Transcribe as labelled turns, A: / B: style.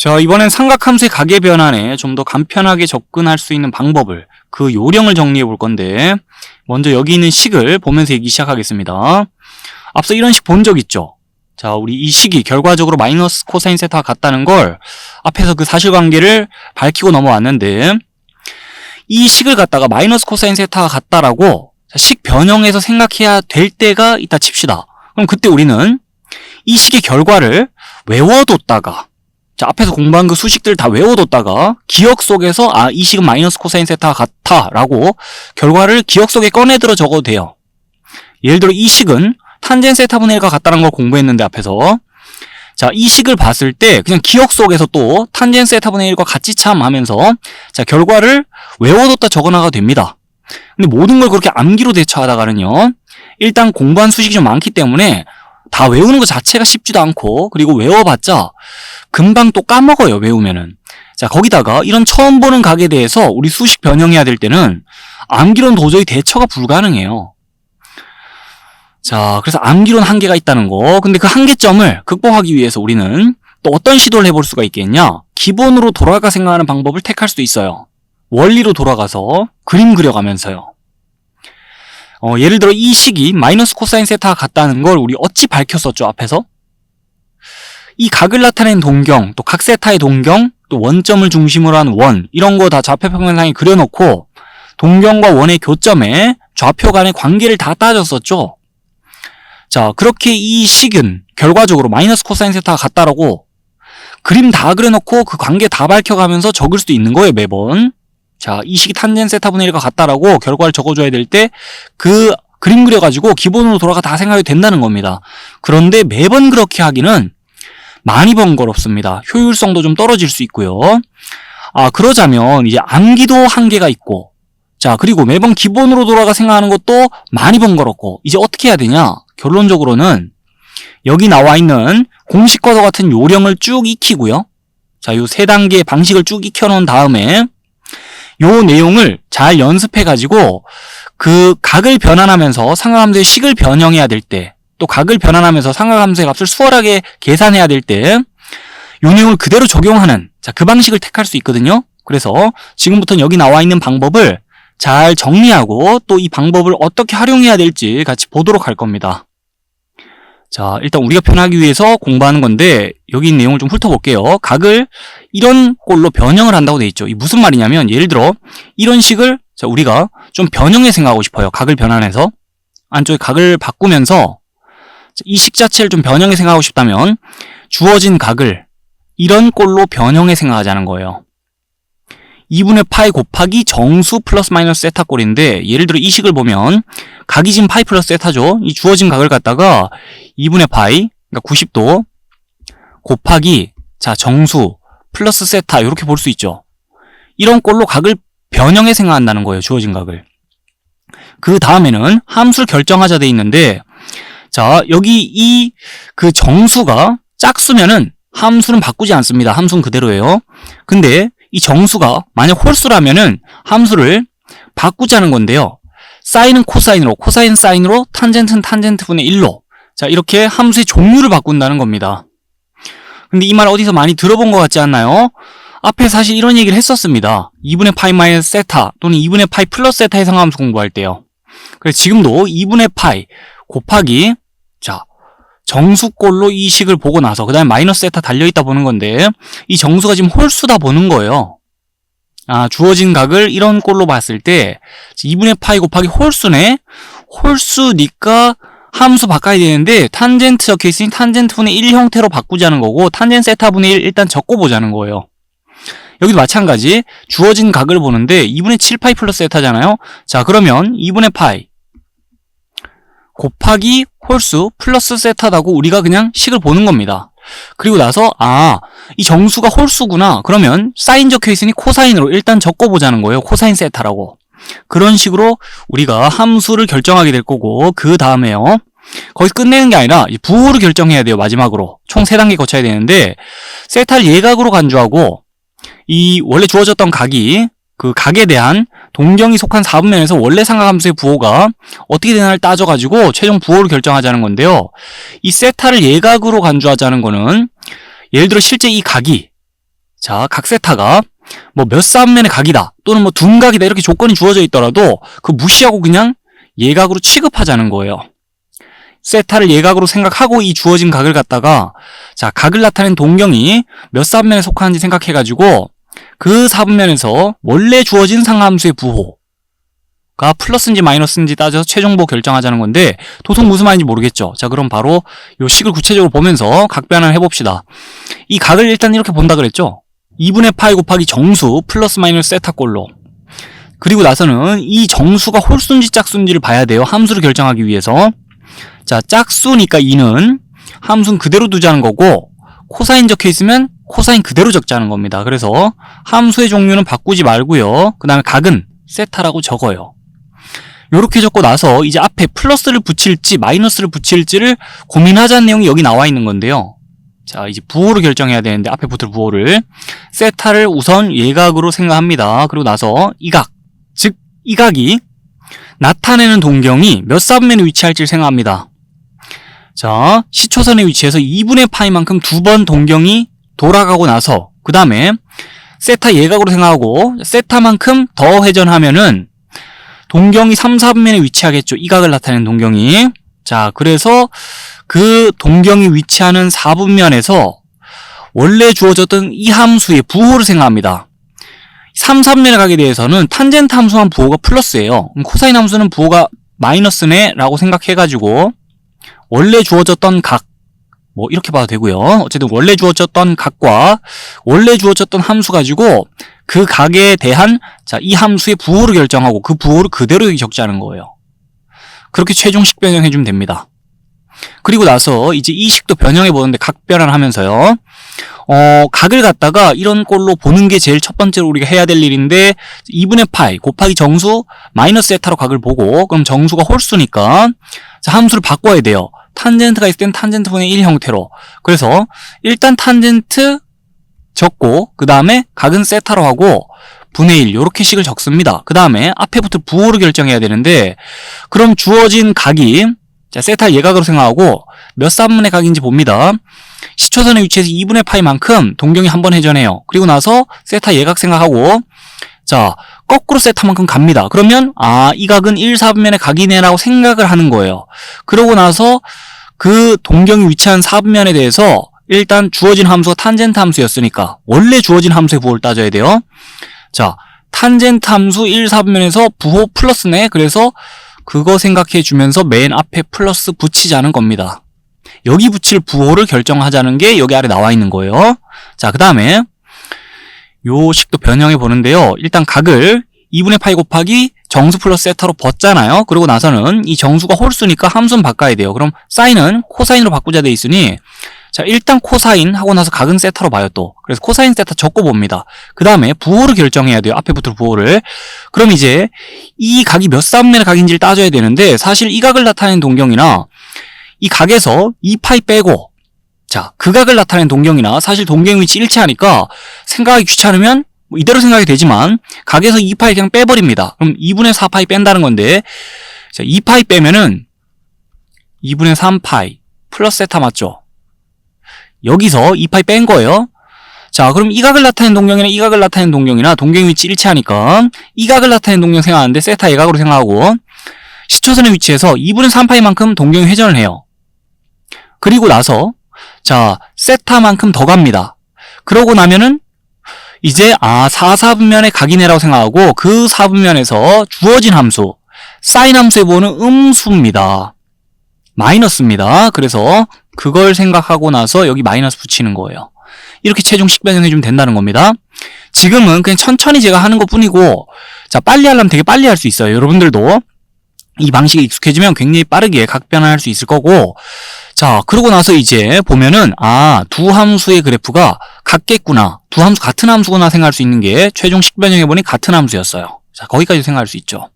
A: 자, 이번엔 삼각함수의 가계 변환에 좀 더 간편하게 접근할 수 있는 방법을, 그 요령을 정리해 볼 건데, 먼저 여기 있는 식을 보면서 얘기 시작하겠습니다. 앞서 이런 식 본 적 있죠? 자, 우리 이 식이 결과적으로 마이너스 코사인 세타가 같다는 걸 앞에서 그 사실관계를 밝히고 넘어왔는데, 이 식을 갖다가 마이너스 코사인 세타가 같다라고 식 변형해서 생각해야 될 때가 있다 칩시다. 그럼 그때 우리는 이 식의 결과를 외워뒀다가, 자, 앞에서 공부한 그 수식들 다 외워뒀다가 기억 속에서 이 식은 마이너스 코사인 세타가 같아 라고 결과를 기억 속에 꺼내들어 적어도 돼요. 예를 들어 이 식은 탄젠 세타분의 1과 같다는 걸 공부했는데 앞에서, 자, 이 식을 봤을 때 그냥 기억 속에서 또 탄젠 세타분의 1과 같이 참 하면서, 자, 결과를 외워뒀다 적어나가도 됩니다. 근데 모든 걸 그렇게 암기로 대처하다가는요, 일단 공부한 수식이 좀 많기 때문에 다 외우는 것 자체가 쉽지도 않고, 그리고 외워봤자 금방 또 까먹어요, 외우면은. 자, 거기다가 이런 처음 보는 각에 대해서 우리 수식 변형해야 될 때는 암기로는 도저히 대처가 불가능해요. 자, 그래서 암기로는 한계가 있다는 거. 근데 그 한계점을 극복하기 위해서 우리는 또 어떤 시도를 해볼 수가 있겠냐? 기본으로 돌아가 생각하는 방법을 택할 수도 있어요. 원리로 돌아가서 그림 그려가면서요. 예를 들어 이 식이 마이너스 코사인 세타가 같다는 걸 우리 어찌 밝혔었죠, 앞에서? 이 각을 나타낸 동경, 또 각 세타의 동경, 또 원점을 중심으로 한 원, 이런 거 다 좌표평면상에 그려놓고 동경과 원의 교점에 좌표 간의 관계를 다 따졌었죠. 자, 그렇게 이 식은 결과적으로 마이너스 코사인 세타가 같다라고 그림 다 그려놓고 그 관계 다 밝혀가면서 적을 수도 있는 거예요, 매번. 자, 이 식이 탄젠 세타분의 1과 같다라고 결과를 적어줘야 될 때 그 그림 그려가지고 기본으로 돌아가 다 생각이 된다는 겁니다. 그런데 매번 그렇게 하기는 많이 번거롭습니다. 효율성도 좀 떨어질 수 있고요. 그러자면 이제 암기도 한계가 있고, 자, 그리고 매번 기본으로 돌아가 생각하는 것도 많이 번거롭고, 이제 어떻게 해야 되냐? 결론적으로는 여기 나와 있는 공식과도 같은 요령을 쭉 익히고요. 자, 요 세 단계의 방식을 쭉 익혀놓은 다음에 요 내용을 잘 연습해가지고 그 각을 변환하면서 삼각함수의 식을 변형해야 될 때, 또 각을 변환하면서 삼각함수의 값을 수월하게 계산해야 될 때 요 내용을 그대로 적용하는, 자, 그 방식을 택할 수 있거든요. 그래서 지금부터는 여기 나와 있는 방법을 잘 정리하고 또 이 방법을 어떻게 활용해야 될지 같이 보도록 할 겁니다. 자, 일단 우리가 편하기 위해서 공부하는 건데 여기 있는 내용을 좀 훑어볼게요. 각을 이런 꼴로 변형을 한다고 돼 있죠. 이 무슨 말이냐면, 예를 들어 이런 식을, 자, 우리가 좀 변형해 생각하고 싶어요. 각을 변환해서 안쪽에 각을 바꾸면서 이 식 자체를 좀 변형해 생각하고 싶다면 주어진 각을 이런 꼴로 변형해 생각하자는 거예요. 2분의 파이 곱하기 정수 플러스 마이너스 세타 꼴인데, 예를 들어 이 식을 보면 각이 지금 파이 플러스 세타죠. 이 주어진 각을 갖다가 2분의 파이, 그러니까 90도 곱하기, 자, 정수 플러스 세타, 이렇게 볼 수 있죠. 이런 꼴로 각을 변형해 생각한다는 거예요, 주어진 각을. 그 다음에는 함수를 결정하자 돼 있는데, 자, 여기 그 정수가 짝수면은 함수는 바꾸지 않습니다. 함수는 그대로예요. 근데 이 정수가 만약 홀수라면은 함수를 바꾸자는 건데요. 사인은 코사인으로, 코사인 사인으로, 탄젠트는 탄젠트분의 1로, 자, 이렇게 함수의 종류를 바꾼다는 겁니다. 근데 이 말 어디서 많이 들어본 것 같지 않나요? 앞에 사실 이런 얘기를 했었습니다. 2분의 파이 마이너스 세타 또는 2분의 파이 플러스 세타 해상함수 공부할 때요. 그래서 지금도 2분의 파이 곱하기, 자, 정수꼴로 이 식을 보고 나서 그 다음에 마이너스 세타 달려있다 보는 건데, 이 정수가 지금 홀수다 보는 거예요. 주어진 각을 이런 꼴로 봤을 때 2분의 파이 곱하기 홀수네. 홀수니까 함수 바꿔야 되는데 탄젠트 적혀있으니 탄젠트분의 1 형태로 바꾸자는 거고, 탄젠 세타분의 1 일단 적고보자는 거예요. 여기도 마찬가지 주어진 각을 보는데 2분의 7파이 플러스 세타잖아요. 자, 그러면 2분의 파이 곱하기 홀수 플러스 세타다고 우리가 그냥 식을 보는 겁니다. 그리고 나서 이 정수가 홀수구나. 그러면 사인 적혀있으니 코사인으로 일단 적어보자는 거예요. 코사인 세타라고. 그런 식으로 우리가 함수를 결정하게 될 거고, 그 다음에요, 거기서 끝내는 게 아니라 부호를 결정해야 돼요. 마지막으로 총 3단계 거쳐야 되는데, 세타를 예각으로 간주하고 이 원래 주어졌던 각이 그 각에 대한 동경이 속한 4분면에서 원래 삼각함수의 부호가 어떻게 되나를 따져가지고 최종 부호를 결정하자는 건데요. 이 세타를 예각으로 간주하자는 거는, 예를 들어 실제 이 각이 자, 각 세타가 뭐 몇 사분면의 각이다 또는 뭐 둔각이다 이렇게 조건이 주어져 있더라도 그 무시하고 그냥 예각으로 취급하자는 거예요. 세타를 예각으로 생각하고 이 주어진 각을 갖다가 자, 각을 나타낸 동경이 몇 사분면에 속하는지 생각해가지고 그 사분면에서 원래 주어진 상함수의 부호가 플러스인지 마이너스인지 따져서 최종 부호 결정하자는 건데 도통 무슨 말인지 모르겠죠. 자, 그럼 바로 이 식을 구체적으로 보면서 각 변환을 해봅시다. 이 각을 일단 이렇게 본다 그랬죠. 2분의 파이 곱하기 정수 플러스 마이너스 세타꼴로. 그리고 나서는 이 정수가 홀수인지 짝수인지를 봐야 돼요. 함수를 결정하기 위해서. 자, 짝수니까 2는 함수는 그대로 두자는 거고 코사인 적혀 있으면 코사인 그대로 적자는 겁니다. 그래서 함수의 종류는 바꾸지 말고요. 그 다음에 각은 세타라고 적어요. 요렇게 적고 나서 이제 앞에 플러스를 붙일지 마이너스를 붙일지를 고민하자는 내용이 여기 나와 있는 건데요. 자, 이제 부호를 결정해야 되는데 앞에 붙을 부호를 세타를 우선 예각으로 생각합니다. 그리고 나서 이 각, 즉 이 각이 나타내는 동경이 몇 사분면에 위치할지를 생각합니다. 자, 시초선의 위치에서 2분의 파이만큼 두 번 동경이 돌아가고 나서 그 다음에 세타 예각으로 생각하고 세타만큼 더 회전하면은 동경이 3, 4분면에 위치하겠죠. 이 각을 나타내는 동경이. 자, 그래서 그 동경이 위치하는 4분면에서 원래 주어졌던 이 함수의 부호를 생각합니다. 3, 4분면의 각에 대해서는 탄젠트 함수만 부호가 플러스예요. 그럼 코사인 함수는 부호가 마이너스네 라고 생각해가지고 원래 주어졌던 각, 뭐 이렇게 봐도 되고요. 어쨌든 원래 주어졌던 각과 원래 주어졌던 함수 가지고 그 각에 대한 자, 이 함수의 부호를 결정하고 그 부호를 그대로 여기 적자는 거예요. 그렇게 최종식 변형해주면 됩니다. 그리고 나서 이제 이 식도 변형해 보는데 각 변환하면서요. 각을 갖다가 이런 꼴로 보는 게 제일 첫 번째로 우리가 해야 될 일인데 2분의 파이 곱하기 정수 마이너스 세타로 각을 보고 그럼 정수가 홀수니까 자, 함수를 바꿔야 돼요. 탄젠트가 있을 땐 탄젠트 분의 1 형태로. 그래서 일단 탄젠트 적고 그 다음에 각은 세타로 하고 분의 1 요렇게 식을 적습니다. 그 다음에 앞에 붙을 부호를 결정해야 되는데 그럼 주어진 각이 자, 세타 예각으로 생각하고 몇 사분면의 각인지 봅니다. 시초선의 위치에서 2분의 파이만큼 동경이 한 번 회전해요. 그리고 나서 세타 예각 생각하고 자, 거꾸로 세타만큼 갑니다. 그러면 이 각은 1, 4분면의 각이네 라고 생각을 하는 거예요. 그러고 나서 그 동경이 위치한 4분면에 대해서 일단 주어진 함수가 탄젠트 함수였으니까 원래 주어진 함수의 부호를 따져야 돼요. 자, 탄젠트 함수 1, 4분면에서 부호 플러스네. 그래서 그거 생각해 주면서 맨 앞에 플러스 붙이자는 겁니다. 여기 붙일 부호를 결정하자는 게 여기 아래 나와 있는 거예요. 자, 그 다음에 요 식도 변형해 보는데요. 일단 각을 2분의 파이 곱하기 정수 플러스 세타로 벗잖아요. 그러고 나서는 이 정수가 홀수니까 함수는 바꿔야 돼요. 그럼 사인은 코사인으로 바꾸자 돼 있으니 자, 일단 코사인 하고 나서 각은 세타로 봐요 또. 그래서 코사인 세타 적고 봅니다. 그 다음에 부호를 결정해야 돼요. 앞에 붙을 부호를. 그럼 이제 이 각이 몇 사분면의 각인지를 따져야 되는데 사실 이 각을 나타내는 동경이나 이 각에서 2파이 빼고 자, 그 각을 나타내는 동경이나 사실 동경 위치 일치하니까 생각하기 귀찮으면 뭐 이대로 생각이 되지만 각에서 2파이 그냥 빼버립니다. 그럼 2분의 4파이 뺀다는 건데 자, 2파이 빼면은 2분의 3파이 플러스 세타 맞죠? 여기서 2파이 뺀 거예요. 자, 그럼 이 각을 나타내는 동경이나 이 각을 나타내는 동경이나 동경 위치 일치하니까 이 각을 나타내는 동경 생각하는데 세타 예각으로 생각하고 시초선의 위치에서 2분의 3파이만큼 동경이 회전을 해요. 그리고 나서 자, 세타만큼 더 갑니다. 그러고 나면은 이제 4, 4분면의 각이네라고 생각하고 그 4분면에서 주어진 함수 사인 함수의 부호는 음수입니다. 마이너스입니다. 그래서 그걸 생각하고 나서 여기 마이너스 붙이는 거예요. 이렇게 최종식 변형해주면 된다는 겁니다. 지금은 그냥 천천히 제가 하는 것 뿐이고 자, 빨리 하려면 되게 빨리 할 수 있어요. 여러분들도 이 방식에 익숙해지면 굉장히 빠르게 각 변환할 수 있을 거고 자, 그러고 나서 이제 보면은 두 함수의 그래프가 같겠구나. 두 함수 같은 함수구나 생각할 수 있는 게 최종식 변형해보니 같은 함수였어요. 자, 거기까지 생각할 수 있죠.